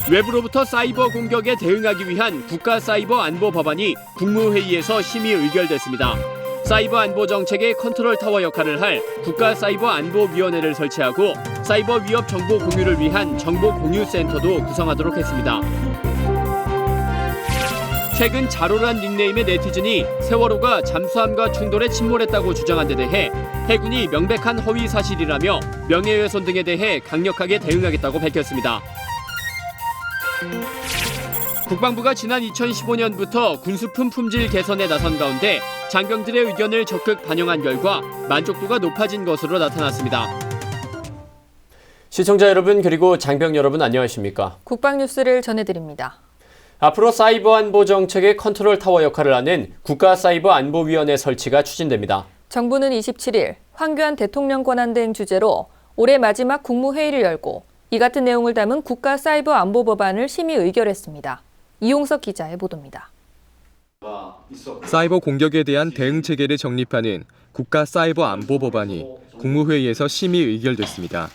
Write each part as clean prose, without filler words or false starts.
외부로부터 사이버 공격에 대응하기 위한 국가사이버안보 법안이 국무회의에서 심의 의결됐습니다. 사이버 안보 정책의 컨트롤 타워 역할을 할 국가사이버안보위원회를 설치하고 사이버 위협 정보 공유를 위한 정보공유센터도 구성하도록 했습니다. 최근 자로란 닉네임의 네티즌이 세월호가 잠수함과 충돌에 침몰했다고 주장한 데 대해 해군이 명백한 허위 사실이라며 명예훼손 등에 대해 강력하게 대응하겠다고 밝혔습니다. 국방부가 지난 2015년부터 군수품 품질 개선에 나선 가운데 장병들의 의견을 적극 반영한 결과 만족도가 높아진 것으로 나타났습니다. 시청자 여러분 그리고 장병 여러분 안녕하십니까? 국방뉴스를 전해드립니다. 앞으로 사이버 안보 정책의 컨트롤 타워 역할을 하는 국가사이버안보위원회 설치가 추진됩니다. 정부는 27일 황교안 대통령 권한대행 주재로 올해 마지막 국무회의를 열고 이 같은 내용을 담은 국가사이버안보법안을 심의 의결했습니다. 이용석 기자의 보도입니다. 사이버 공격에 대한 대응 체계를 정립하는 국가사이버안보법안이 국무회의에서 심의 의결됐습니다.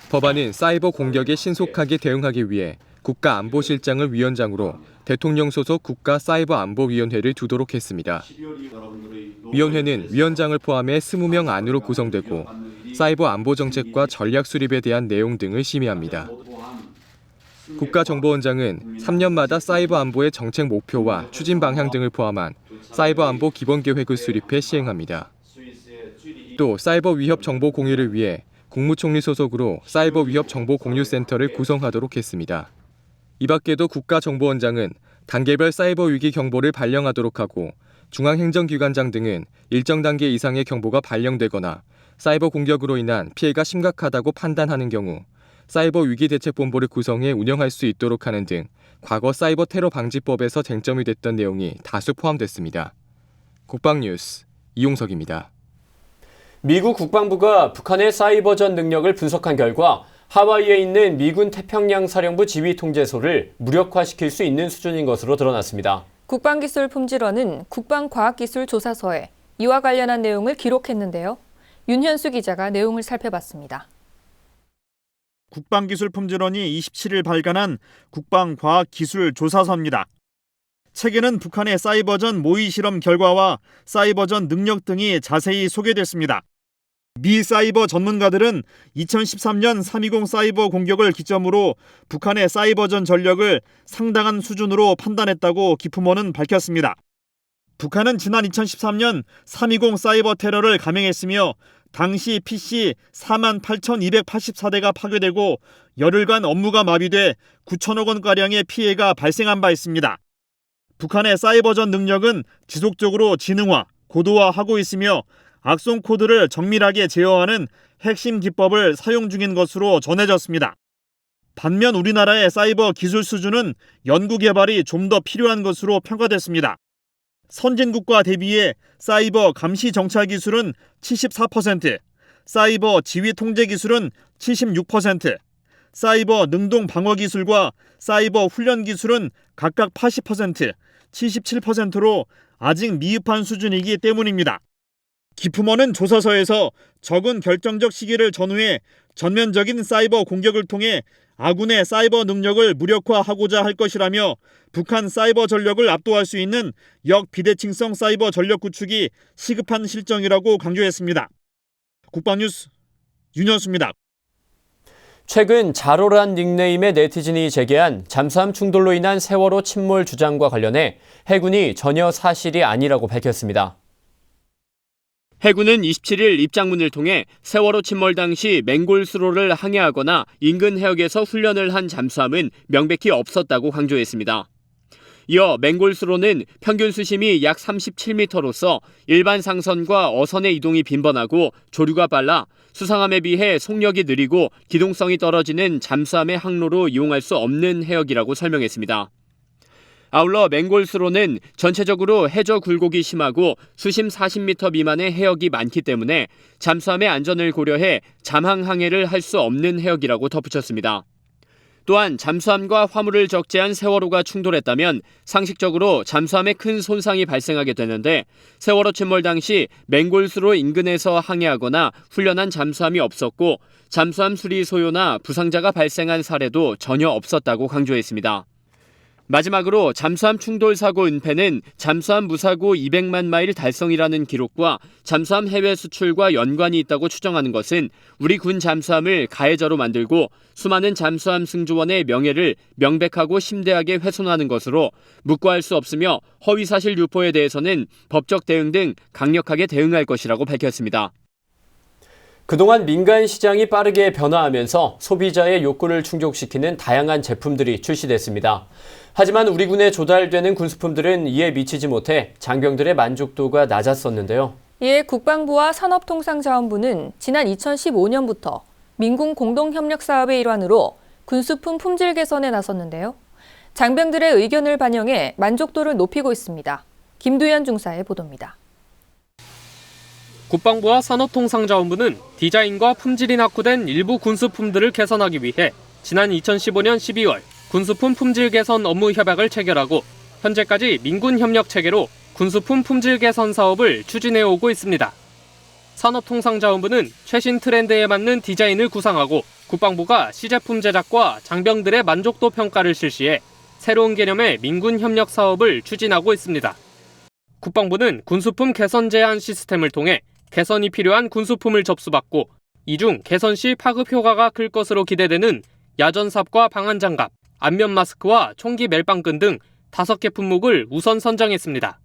법안은 사이버 공격에 신속하게 대응하기 위해 국가안보실장을 위원장으로 대통령 소속 국가사이버안보위원회를 두도록 했습니다. 위원회는 위원장을 포함해 20명 안으로 구성되고 사이버 안보 정책과 전략 수립에 대한 내용 등을 심의합니다. 국가정보원장은 3년마다 사이버 안보의 정책 목표와 추진 방향 등을 포함한 사이버 안보 기본 계획을 수립해 시행합니다. 또 사이버 위협 정보 공유를 위해 국무총리 소속으로 사이버 위협 정보 공유센터를 구성하도록 했습니다. 이 밖에도 국가정보원장은 단계별 사이버 위기 경보를 발령하도록 하고 중앙행정기관장 등은 일정 단계 이상의 경보가 발령되거나 사이버 공격으로 인한 피해가 심각하다고 판단하는 경우 사이버 위기대책본부를 구성해 운영할 수 있도록 하는 등 과거 사이버 테러 방지법에서 쟁점이 됐던 내용이 다수 포함됐습니다. 국방뉴스 이용석입니다. 미국 국방부가 북한의 사이버전 능력을 분석한 결과 하와이에 있는 미군 태평양 사령부 지휘통제소를 무력화시킬 수 있는 수준인 것으로 드러났습니다. 국방기술품질원은 국방과학기술조사서에 이와 관련한 내용을 기록했는데요. 윤현수 기자가 내용을 살펴봤습니다. 국방기술품질원이 27일 발간한 국방과학기술조사서입니다. 책에는 북한의 사이버전 모의 실험 결과와 사이버전 능력 등이 자세히 소개됐습니다. 미 사이버 전문가들은 2013년 320 사이버 공격을 기점으로 북한의 사이버전 전력을 상당한 수준으로 판단했다고 기품원은 밝혔습니다. 북한은 지난 2013년 320 사이버 테러를 감행했으며 당시 PC 48,284대가 파괴되고 열흘간 업무가 마비돼 9천억 원가량의 피해가 발생한 바 있습니다. 북한의 사이버전 능력은 지속적으로 지능화, 고도화하고 있으며 악성 코드를 정밀하게 제어하는 핵심 기법을 사용 중인 것으로 전해졌습니다. 반면 우리나라의 사이버 기술 수준은 연구 개발이 좀 더 필요한 것으로 평가됐습니다. 선진국과 대비해 사이버 감시 정찰 기술은 74%, 사이버 지휘 통제 기술은 76%, 사이버 능동 방어 기술과 사이버 훈련 기술은 각각 80%, 77%로 아직 미흡한 수준이기 때문입니다. 기품원은 조사서에서 적은 결정적 시기를 전후해 전면적인 사이버 공격을 통해 아군의 사이버 능력을 무력화하고자 할 것이라며 북한 사이버 전력을 압도할 수 있는 역비대칭성 사이버 전력 구축이 시급한 실정이라고 강조했습니다. 국방뉴스 윤현수입니다. 최근 자로란 닉네임의 네티즌이 제기한 잠수함 충돌로 인한 세월호 침몰 주장과 관련해 해군이 전혀 사실이 아니라고 밝혔습니다. 해군은 27일 입장문을 통해 세월호 침몰 당시 맹골수로를 항해하거나 인근 해역에서 훈련을 한 잠수함은 명백히 없었다고 강조했습니다. 이어 맹골수로는 평균 수심이 약 37m로서 일반 상선과 어선의 이동이 빈번하고 조류가 빨라 수상함에 비해 속력이 느리고 기동성이 떨어지는 잠수함의 항로로 이용할 수 없는 해역이라고 설명했습니다. 아울러 맹골수로는 전체적으로 해저 굴곡이 심하고 수심 40m 미만의 해역이 많기 때문에 잠수함의 안전을 고려해 잠항 항해를 할 수 없는 해역이라고 덧붙였습니다. 또한 잠수함과 화물을 적재한 세월호가 충돌했다면 상식적으로 잠수함에 큰 손상이 발생하게 되는데 세월호 침몰 당시 맹골수로 인근에서 항해하거나 훈련한 잠수함이 없었고 잠수함 수리 소요나 부상자가 발생한 사례도 전혀 없었다고 강조했습니다. 마지막으로 잠수함 충돌 사고 은폐는 잠수함 무사고 200만 마일 달성이라는 기록과 잠수함 해외 수출과 연관이 있다고 추정하는 것은 우리 군 잠수함을 가해자로 만들고 수많은 잠수함 승조원의 명예를 명백하고 심대하게 훼손하는 것으로 묵과할 수 없으며 허위사실 유포에 대해서는 법적 대응 등 강력하게 대응할 것이라고 밝혔습니다. 그동안 민간 시장이 빠르게 변화하면서 소비자의 욕구를 충족시키는 다양한 제품들이 출시됐습니다. 하지만 우리 군에 조달되는 군수품들은 이에 미치지 못해 장병들의 만족도가 낮았었는데요. 이에 국방부와 산업통상자원부는 지난 2015년부터 민군 공동협력사업의 일환으로 군수품 품질 개선에 나섰는데요. 장병들의 의견을 반영해 만족도를 높이고 있습니다. 김두현 중사의 보도입니다. 국방부와 산업통상자원부는 디자인과 품질이 낙후된 일부 군수품들을 개선하기 위해 지난 2015년 12월 군수품 품질 개선 업무 협약을 체결하고 현재까지 민군 협력 체계로 군수품 품질 개선 사업을 추진해 오고 있습니다. 산업통상자원부는 최신 트렌드에 맞는 디자인을 구상하고 국방부가 시제품 제작과 장병들의 만족도 평가를 실시해 새로운 개념의 민군 협력 사업을 추진하고 있습니다. 국방부는 군수품 개선 제한 시스템을 통해 개선이 필요한 군수품을 접수받고 이 중 개선 시 파급 효과가 클 것으로 기대되는 야전삽과 방한장갑, 안면 마스크와 총기 멜빵끈 등 5개 품목을 우선 선정했습니다.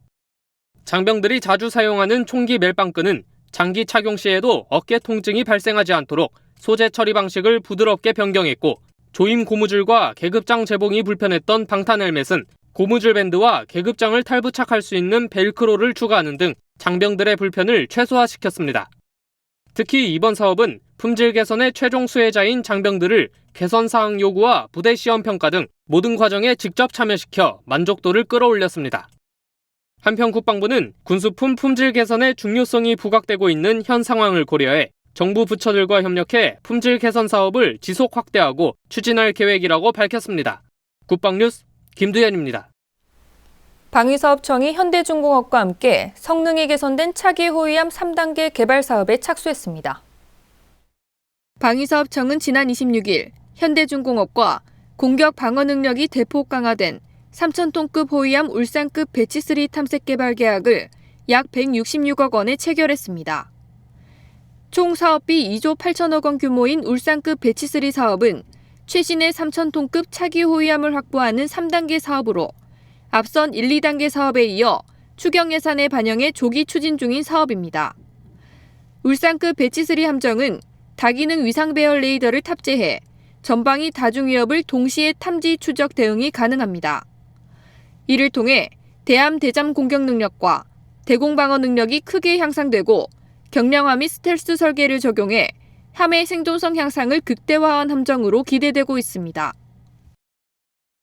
장병들이 자주 사용하는 총기 멜빵끈은 장기 착용 시에도 어깨 통증이 발생하지 않도록 소재 처리 방식을 부드럽게 변경했고 조임 고무줄과 계급장 제봉이 불편했던 방탄 헬멧은 고무줄 밴드와 계급장을 탈부착할 수 있는 벨크로를 추가하는 등 장병들의 불편을 최소화시켰습니다. 특히 이번 사업은 품질 개선의 최종 수혜자인 장병들을 개선 사항 요구와 부대 시험 평가 등 모든 과정에 직접 참여시켜 만족도를 끌어올렸습니다. 한편 국방부는 군수품 품질 개선의 중요성이 부각되고 있는 현 상황을 고려해 정부 부처들과 협력해 품질 개선 사업을 지속 확대하고 추진할 계획이라고 밝혔습니다. 국방뉴스 김두현입니다. 방위사업청이 현대중공업과 함께 성능이 개선된 차기 호위함 3단계 개발 사업에 착수했습니다. 방위사업청은 지난 26일 현대중공업과 공격 방어 능력이 대폭 강화된 3,000톤급 호위함 울산급 배치3 탐색 개발 계약을 약 166억 원에 체결했습니다. 총 사업비 2조 8천억 원 규모인 울산급 배치3 사업은 최신의 3,000톤급 차기 호위함을 확보하는 3단계 사업으로 앞선 1, 2단계 사업에 이어 추경 예산에 반영해 조기 추진 중인 사업입니다. 울산급 배치3 함정은 다기능 위상 배열 레이더를 탑재해 전방위 다중 위협을 동시에 탐지 추적 대응이 가능합니다. 이를 통해 대함 대잠 공격 능력과 대공 방어 능력이 크게 향상되고 경량화 및 스텔스 설계를 적용해 함의 생존성 향상을 극대화한 함정으로 기대되고 있습니다.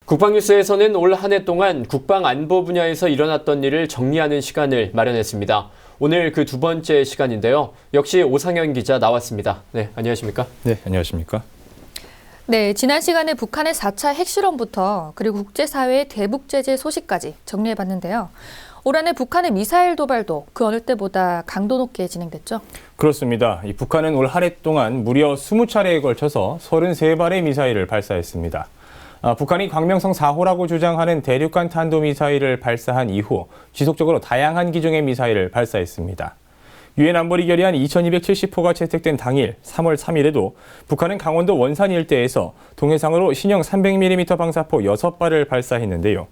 국방뉴스에서는 올 한 해 동안 국방 안보 분야에서 일어났던 일을 정리하는 시간을 마련했습니다. 오늘 그 두 번째 시간인데요. 역시 오상현 기자 나왔습니다. 네, 안녕하십니까? 네, 안녕하십니까? 네, 지난 시간에 북한의 4차 핵실험부터 그리고 국제사회의 대북 제재 소식까지 정리해봤는데요. 올 한 해 북한의 미사일 도발도 그 어느 때보다 강도 높게 진행됐죠? 그렇습니다. 이 북한은 올 한 해 동안 무려 20차례에 걸쳐서 33발의 미사일을 발사했습니다. 북한이 광명성 4호라고 주장하는 대륙간 탄도미사일을 발사한 이후 지속적으로 다양한 기종의 미사일을 발사했습니다. 유엔 안보리 결의안 2270호가 채택된 당일 3월 3일에도 북한은 강원도 원산 일대에서 동해상으로 신형 300mm 방사포 6발을 발사했는데요.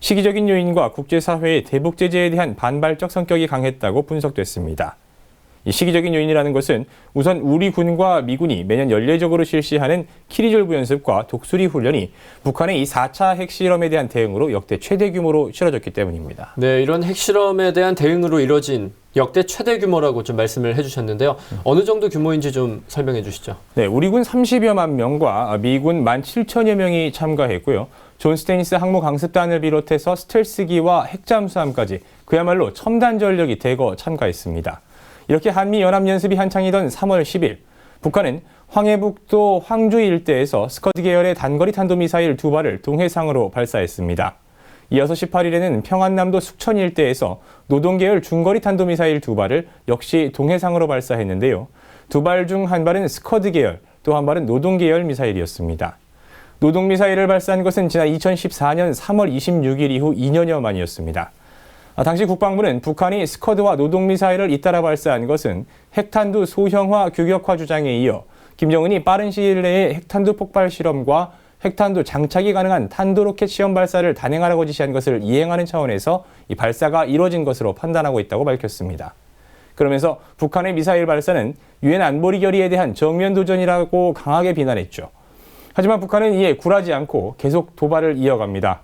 시기적인 요인과 국제사회의 대북 제재에 대한 반발적 성격이 강했다고 분석됐습니다. 이 시기적인 요인이라는 것은 우선 우리 군과 미군이 매년 연례적으로 실시하는 키리졸브 연습과 독수리 훈련이 북한의 이 4차 핵실험에 대한 대응으로 역대 최대 규모로 치러졌기 때문입니다. 네, 이런 핵실험에 대한 대응으로 이뤄진 역대 최대 규모라고 좀 말씀을 해주셨는데요. 어느 정도 규모인지 좀 설명해 주시죠. 네, 우리 군 30여만 명과 미군 17,000여 명이 참가했고요. 존 스테니스 항모 강습단을 비롯해서 스텔스기와 핵잠수함까지 그야말로 첨단 전력이 대거 참가했습니다. 이렇게 한미 연합연습이 한창이던 3월 10일 북한은 황해북도 황주 일대에서 스커드 계열의 단거리 탄도미사일 2발을 동해상으로 발사했습니다. 이어서 18일에는 평안남도 숙천 일대에서 노동 계열 중거리 탄도미사일 2발을 역시 동해상으로 발사했는데요. 2발 중 한 발은 스커드 계열, 또 한 발은 노동 계열 미사일이었습니다. 노동 미사일을 발사한 것은 지난 2014년 3월 26일 이후 2년여 만이었습니다. 당시 국방부는 북한이 스커드와 노동 미사일을 잇따라 발사한 것은 핵탄두 소형화 규격화 주장에 이어 김정은이 빠른 시일 내에 핵탄두 폭발 실험과 핵탄두 장착이 가능한 탄도로켓 시험 발사를 단행하라고 지시한 것을 이행하는 차원에서 이 발사가 이뤄진 것으로 판단하고 있다고 밝혔습니다. 그러면서 북한의 미사일 발사는 유엔 안보리 결의에 대한 정면 도전이라고 강하게 비난했죠. 하지만 북한은 이에 굴하지 않고 계속 도발을 이어갑니다.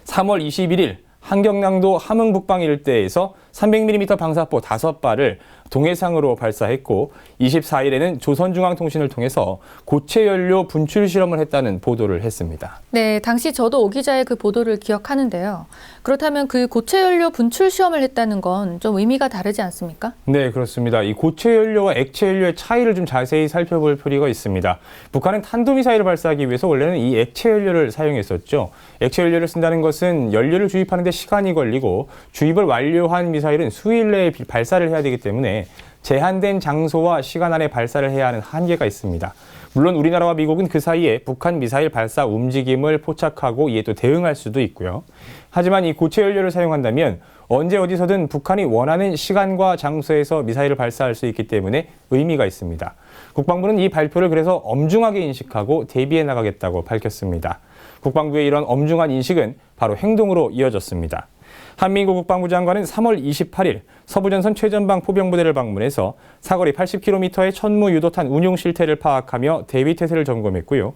3월 21일 한경남도 함흥북방 일대에서 300mm 방사포 5발을 동해상으로 발사했고 24일에는 조선중앙통신을 통해서 고체 연료 분출 실험을 했다는 보도를 했습니다. 네, 당시 저도 오 기자의 그 보도를 기억하는데요. 그렇다면 그 고체 연료 분출 시험을 했다는 건 좀 의미가 다르지 않습니까? 네, 그렇습니다. 이 고체 연료와 액체 연료의 차이를 좀 자세히 살펴볼 필요가 있습니다. 북한은 탄도미사일을 발사하기 위해서 원래는 이 액체 연료를 사용했었죠. 액체 연료를 쓴다는 것은 연료를 주입하는 데 시간이 걸리고 주입을 완료한 미사일은 수일 내에 발사를 해야 되기 때문에 제한된 장소와 시간 안에 발사를 해야 하는 한계가 있습니다. 물론 우리나라와 미국은 그 사이에 북한 미사일 발사 움직임을 포착하고 이에 또 대응할 수도 있고요. 하지만 이 고체 연료를 사용한다면 언제 어디서든 북한이 원하는 시간과 장소에서 미사일을 발사할 수 있기 때문에 의미가 있습니다. 국방부는 이 발표를 그래서 엄중하게 인식하고 대비해 나가겠다고 밝혔습니다. 국방부의 이런 엄중한 인식은 바로 행동으로 이어졌습니다. 한민구 국방부 장관은 3월 28일 서부전선 최전방 포병부대를 방문해서 사거리 80km의 천무 유도탄 운용 실태를 파악하며 대비 태세를 점검했고요.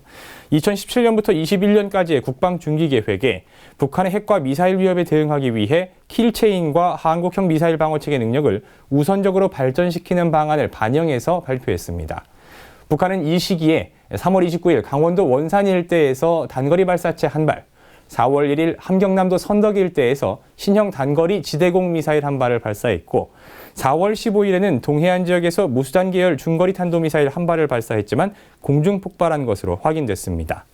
2017년부터 21년까지의 국방 중기 계획에 북한의 핵과 미사일 위협에 대응하기 위해 킬체인과 한국형 미사일 방어체계 능력을 우선적으로 발전시키는 방안을 반영해서 발표했습니다. 북한은 이 시기에 3월 29일 강원도 원산 일대에서 단거리 발사체 1발, 4월 1일 함경남도 선덕 일대에서 신형 단거리 지대공 미사일 1발을 발사했고 4월 15일에는 동해안 지역에서 무수단 계열 중거리 탄도미사일 1발을 발사했지만 공중 폭발한 것으로 확인됐습니다.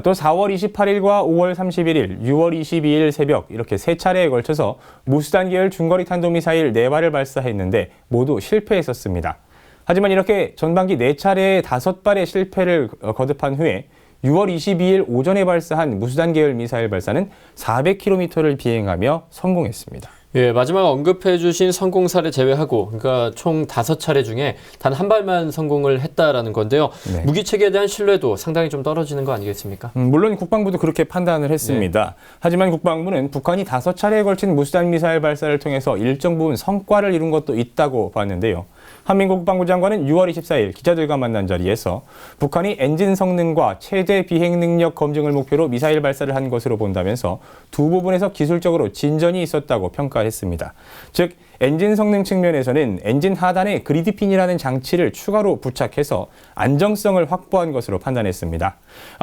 또 4월 28일과 5월 31일, 6월 22일 새벽 이렇게 3차례에 걸쳐서 무수단 계열 중거리 탄도미사일 4발을 발사했는데 모두 실패했었습니다. 하지만 이렇게 전반기 4차례에 5발의 실패를 거듭한 후에 6월 22일 오전에 발사한 무수단 계열 미사일 발사는 400km를 비행하며 성공했습니다. 예, 마지막 언급해 주신 성공 사례 제외하고 그러니까 총 5차례 중에 단 한 발만 성공을 했다라는 건데요. 네. 무기체계에 대한 신뢰도 상당히 좀 떨어지는 거 아니겠습니까? 물론 국방부도 그렇게 판단을 했습니다. 네. 하지만 국방부는 북한이 5차례에 걸친 무수단 미사일 발사를 통해서 일정 부분 성과를 이룬 것도 있다고 봤는데요. 한민구 국방부 장관은 6월 24일 기자들과 만난 자리에서 북한이 엔진 성능과 최대 비행 능력 검증을 목표로 미사일 발사를 한 것으로 본다면서 두 부분에서 기술적으로 진전이 있었다고 평가했습니다. 즉 엔진 성능 측면에서는 엔진 하단에 그리드핀이라는 장치를 추가로 부착해서 안정성을 확보한 것으로 판단했습니다.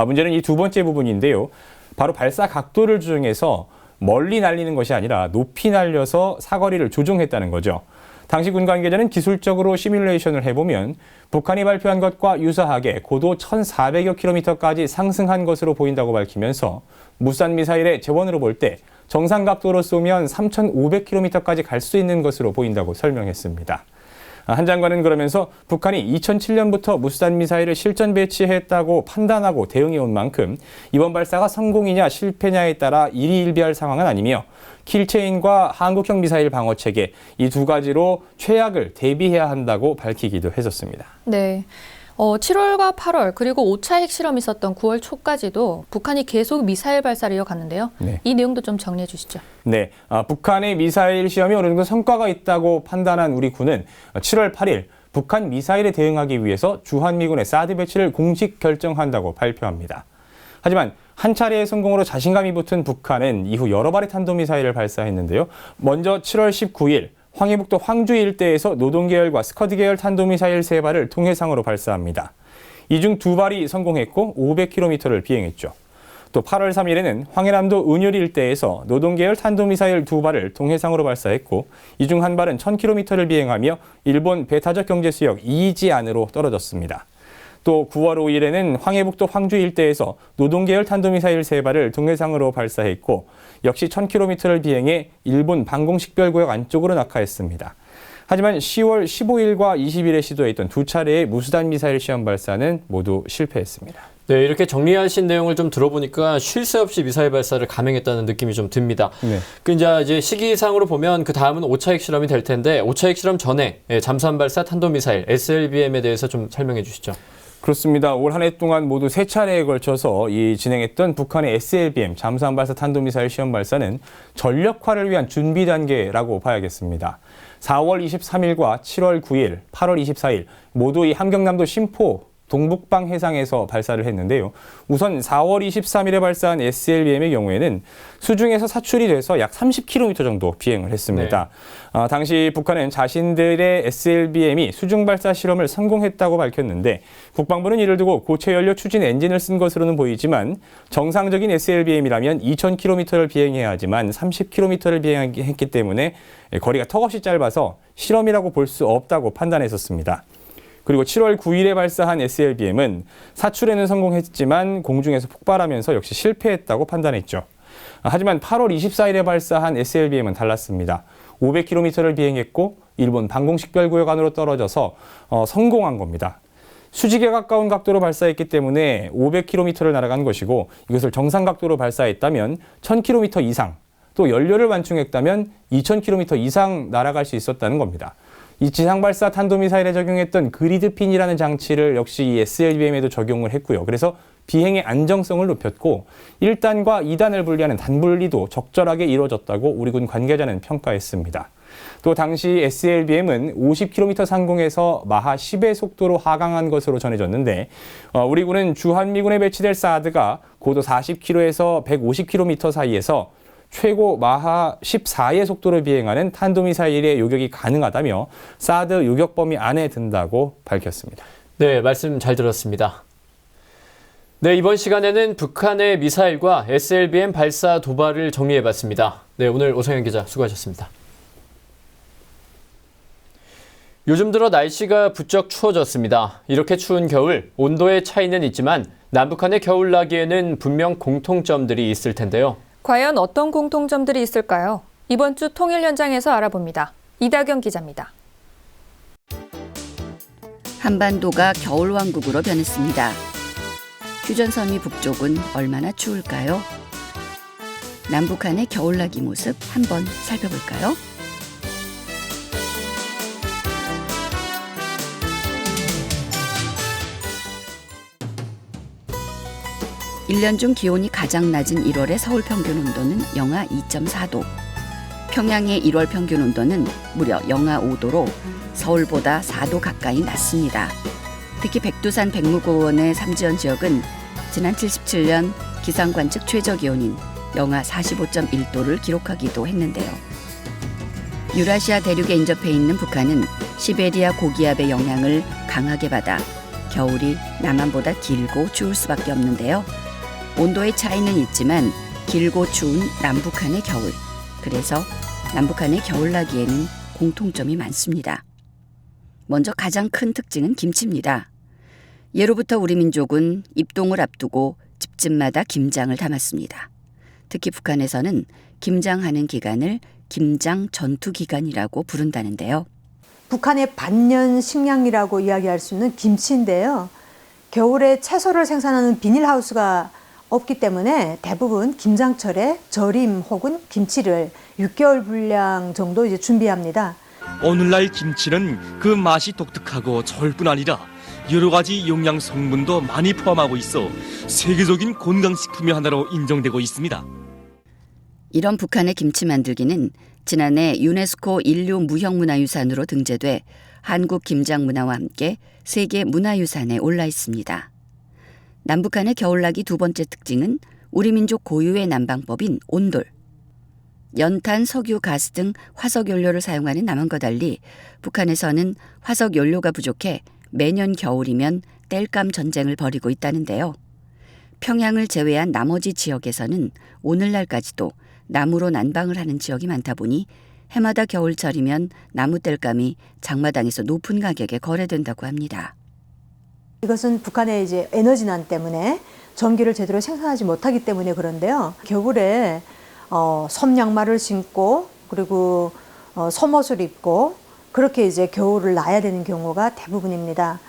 문제는 이 두 번째 부분인데요. 바로 발사 각도를 조정해서 멀리 날리는 것이 아니라 높이 날려서 사거리를 조종했다는 거죠. 당시 군 관계자는 기술적으로 시뮬레이션을 해보면 북한이 발표한 것과 유사하게 고도 1,400여 킬로미터까지 상승한 것으로 보인다고 밝히면서 무수단 미사일의 재원으로 볼 때 정상 각도로 쏘면 3,500km까지 갈 수 있는 것으로 보인다고 설명했습니다. 한 장관은 그러면서 북한이 2007년부터 무수단 미사일을 실전 배치했다고 판단하고 대응해온 만큼 이번 발사가 성공이냐 실패냐에 따라 일희일비할 상황은 아니며 킬체인과 한국형 미사일 방어체계 이 두 가지로 최악을 대비해야 한다고 밝히기도 했었습니다. 네. 7월과 8월 그리고 5차 핵실험이 있었던 9월 초까지도 북한이 계속 미사일 발사를 이어갔는데요. 네. 이 내용도 좀 정리해 주시죠. 네, 북한의 미사일 시험이 어느 정도 성과가 있다고 판단한 우리 군은 7월 8일 북한 미사일에 대응하기 위해서 주한미군의 사드 배치를 공식 결정한다고 발표합니다. 하지만 한 차례의 성공으로 자신감이 붙은 북한은 이후 여러 발의 탄도미사일을 발사했는데요. 먼저 7월 19일 황해북도 황주 일대에서 노동 계열과 스커드 계열 탄도미사일 3발을 동해상으로 발사합니다. 이 중 2발이 성공했고 500km를 비행했죠. 또 8월 3일에는 황해남도 은율 일대에서 노동 계열 탄도미사일 2발을 동해상으로 발사했고 이 중 한 발은 1000km를 비행하며 일본 배타적 경제수역 EEZ 안으로 떨어졌습니다. 또 9월 5일에는 황해북도 황주 일대에서 노동계열 탄도미사일 3발을 동해상으로 발사했고 역시 1000km를 비행해 일본 방공식별구역 안쪽으로 낙하했습니다. 하지만 10월 15일과 20일에 시도했던 2차례의 무수단 미사일 시험 발사는 모두 실패했습니다. 네, 이렇게 정리하신 내용을 좀 들어보니까 쉴 새 없이 미사일 발사를 감행했다는 느낌이 좀 듭니다. 네. 이제 시기상으로 보면 그 다음은 5차 핵실험이 될 텐데 5차 핵실험 전에 잠수함 발사 탄도미사일 SLBM에 대해서 좀 설명해 주시죠. 그렇습니다. 올 한 해 동안 모두 3차례에 걸쳐서 진행했던 북한의 SLBM 잠수함 발사 탄도미사일 시험 발사는 전력화를 위한 준비 단계라고 봐야겠습니다. 4월 23일과 7월 9일, 8월 24일 모두 이 함경남도 심포 동북방 해상에서 발사를 했는데요. 우선 4월 23일에 발사한 SLBM의 경우에는 수중에서 사출이 돼서 약 30km 정도 비행을 했습니다. 네. 당시 북한은 자신들의 SLBM이 수중 발사 실험을 성공했다고 밝혔는데 국방부는 이를 두고 고체 연료 추진 엔진을 쓴 것으로는 보이지만 정상적인 SLBM이라면 2000km를 비행해야 하지만 30km를 비행했기 때문에 거리가 턱없이 짧아서 실험이라고 볼 수 없다고 판단했었습니다. 그리고 7월 9일에 발사한 SLBM은 사출에는 성공했지만 공중에서 폭발하면서 역시 실패했다고 판단했죠. 하지만 8월 24일에 발사한 SLBM은 달랐습니다. 500km를 비행했고 일본 방공식별구역 안으로 떨어져서 성공한 겁니다. 수직에 가까운 각도로 발사했기 때문에 500km를 날아간 것이고 이것을 정상 각도로 발사했다면 1000km 이상, 또 연료를 완충했다면 2000km 이상 날아갈 수 있었다는 겁니다. 이 지상발사 탄도미사일에 적용했던 그리드핀이라는 장치를 역시 이 SLBM에도 적용을 했고요. 그래서 비행의 안정성을 높였고 1단과 2단을 분리하는 단분리도 적절하게 이루어졌다고 우리 군 관계자는 평가했습니다. 또 당시 SLBM은 50km 상공에서 마하 10의 속도로 하강한 것으로 전해졌는데 우리 군은 주한미군에 배치될 사드가 고도 40km에서 150km 사이에서 최고 마하 14의 속도로 비행하는 탄도미사일의 요격이 가능하다며 사드 요격 범위 안에 든다고 밝혔습니다. 네, 말씀 잘 들었습니다. 네, 이번 시간에는 북한의 미사일과 SLBM 발사 도발을 정리해봤습니다. 네, 오늘 오성현 기자 수고하셨습니다. 요즘 들어 날씨가 부쩍 추워졌습니다. 이렇게 추운 겨울, 온도의 차이는 있지만 남북한의 겨울나기에는 분명 공통점들이 있을 텐데요. 과연 어떤 공통점들이 있을까요? 이번 주 통일 현장에서 알아봅니다. 이다경 기자입니다. 한반도가 겨울왕국으로 변했습니다. 휴전섬이 북쪽은 얼마나 추울까요? 남북한의 겨울나기 모습 한번 살펴볼까요? 일 년 중 기온이 가장 낮은 1월의 서울 평균 온도는 영하 2.4도, 평양의 1월 평균 온도는 무려 영하 5도로 서울보다 4도 가까이 낮습니다. 특히 백두산 백무고원의 삼지연 지역은 지난 77년 기상 관측 최저 기온인 영하 45.1도를 기록하기도 했는데요. 유라시아 대륙에 인접해 있는 북한은 시베리아 고기압의 영향을 강하게 받아 겨울이 남한보다 길고 추울 수밖에 없는데요. 온도의 차이는 있지만 길고 추운 남북한의 겨울. 그래서 남북한의 겨울나기에는 공통점이 많습니다. 먼저 가장 큰 특징은 김치입니다. 예로부터 우리 민족은 입동을 앞두고 집집마다 김장을 담았습니다. 특히 북한에서는 김장하는 기간을 김장 전투 기간이라고 부른다는데요. 북한의 반년 식량이라고 이야기할 수 있는 김치인데요. 겨울에 채소를 생산하는 비닐하우스가 없기 때문에 대부분 김장철에 절임 혹은 김치를 6개월 분량 정도 준비합니다. 오늘날 김치는 그 맛이 독특하고 저뿐 아니라 여러 가지 영양 성분도 많이 포함하고 있어 세계적인 건강식품의 하나로 인정되고 있습니다. 이런 북한의 김치 만들기는 지난해 유네스코 인류 무형문화유산으로 등재돼 한국 김장 문화와 함께 세계 문화유산에 올라 있습니다. 남북한의 겨울나기 두 번째 특징은 우리 민족 고유의 난방법인 온돌. 연탄, 석유, 가스 등 화석연료를 사용하는 남한과 달리 북한에서는 화석연료가 부족해 매년 겨울이면 땔감 전쟁을 벌이고 있다는데요. 평양을 제외한 나머지 지역에서는 오늘날까지도 나무로 난방을 하는 지역이 많다 보니 해마다 겨울철이면 나무 땔감이 장마당에서 높은 가격에 거래된다고 합니다. 이것은 북한의 이제 에너지난 때문에 전기를 제대로 생산하지 못하기 때문에 그런데요. 겨울에 섬 양말을 신고 그리고 속옷을 입고 그렇게 이제 겨울을 나야 되는 경우가 대부분입니다.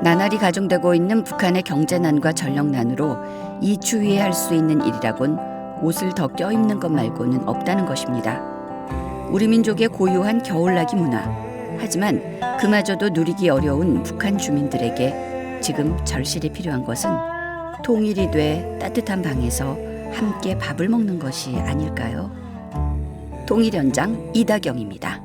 나날이 가중되고 있는 북한의 경제난과 전력난으로 이 추위에 할 수 있는 일이라곤 옷을 더 껴입는 것 말고는 없다는 것입니다. 우리 민족의 고유한 겨울나기 문화. 하지만 그마저도 누리기 어려운 북한 주민들에게 지금 절실히 필요한 것은 통일이 돼 따뜻한 방에서 함께 밥을 먹는 것이 아닐까요? 통일현장 이다경입니다.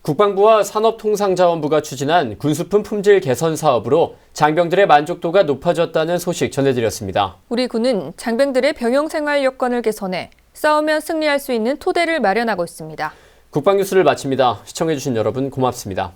국방부와 산업통상자원부가 추진한 군수품 품질 개선 사업으로 장병들의 만족도가 높아졌다는 소식 전해드렸습니다. 우리 군은 장병들의 병영 생활 여건을 개선해 싸우면 승리할 수 있는 토대를 마련하고 있습니다. 국방뉴스를 마칩니다. 시청해주신 여러분 고맙습니다.